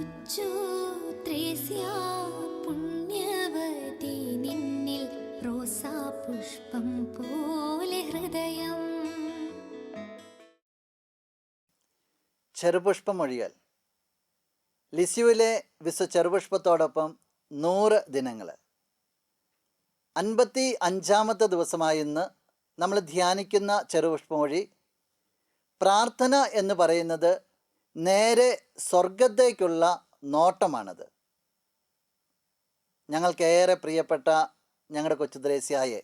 കൊച്ചു ത്രേസ്യ പുണ്യവതി നിന്നിൽ റോസാപുഷ്പം പോലെ ഹൃദയം. ചെറുപുഷ്പമൊഴികൾ. ലിസ്യുവിലെ ചെറുപുഷ്പത്തോടൊപ്പം 100 ദിനങ്ങൾ. 55-ാമത്തെ ദിവസമായി ഇന്ന് നമ്മൾ ധ്യാനിക്കുന്ന ചെറുപുഷ്പമൊഴി, പ്രാർത്ഥന എന്ന് പറയുന്നത് നേരെ സ്വർഗത്തേക്കുള്ള നോട്ടമാണത്. ഞങ്ങൾക്കേറെ പ്രിയപ്പെട്ട ഞങ്ങളുടെ കൊച്ചു ത്രേസ്യായെ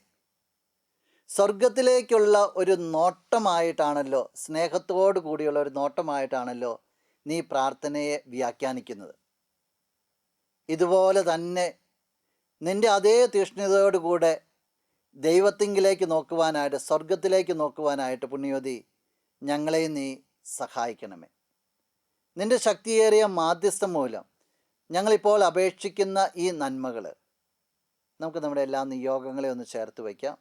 സ്വർഗത്തിലേക്കുള്ള ഒരു നോട്ടമായിട്ടാണല്ലോ, സ്നേഹത്തോടു കൂടിയുള്ള ഒരു നോട്ടമായിട്ടാണല്ലോ നീ പ്രാർത്ഥനയെ വ്യാഖ്യാനിക്കുന്നത്. ഇതുപോലെ തന്നെ നിൻ്റെ അതേ തീഷ്ണതയോടുകൂടെ ദൈവത്തിങ്കിലേക്ക് നോക്കുവാനായിട്ട്, സ്വർഗത്തിലേക്ക് നോക്കുവാനായിട്ട് പുണ്യവതി ഞങ്ങളെ നീ സഹായിക്കണമേ. നിൻ്റെ ശക്തിയേറിയ മാധ്യസ്ഥം മൂലം ഞങ്ങളിപ്പോൾ അപേക്ഷിക്കുന്ന ഈ നന്മകൾ നമുക്ക് നമ്മുടെ എല്ലാ നിയോഗങ്ങളെ ഒന്ന് ചേർത്ത് വയ്ക്കാം.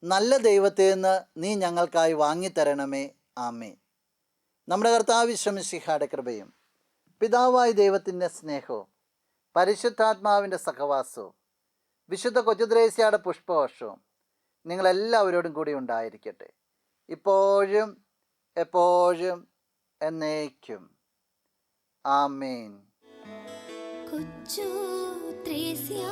നല്ല ദൈവത്തിൽ നിന്ന് നീ ഞങ്ങൾക്കായി വാങ്ങിത്തരണമേ. ആമേൻ. നമ്മുടെ കർത്താവ് ഈശോ മിശിഹായുടെ കൃപയും പിതാവായ ദൈവത്തിൻ്റെ സ്നേഹവും പരിശുദ്ധാത്മാവിൻ്റെ സഹവാസവും വിശുദ്ധ കൊച്ചു ത്രേസ്യയുടെ പുഷ്പവർഷവും നിങ്ങളെല്ലാവരോടും കൂടി ഉണ്ടായിരിക്കട്ടെ, ഇപ്പോഴും എപ്പോഴും എന്നേക്കും. ആമേൻ. കൊച്ചു ത്രേസ്യ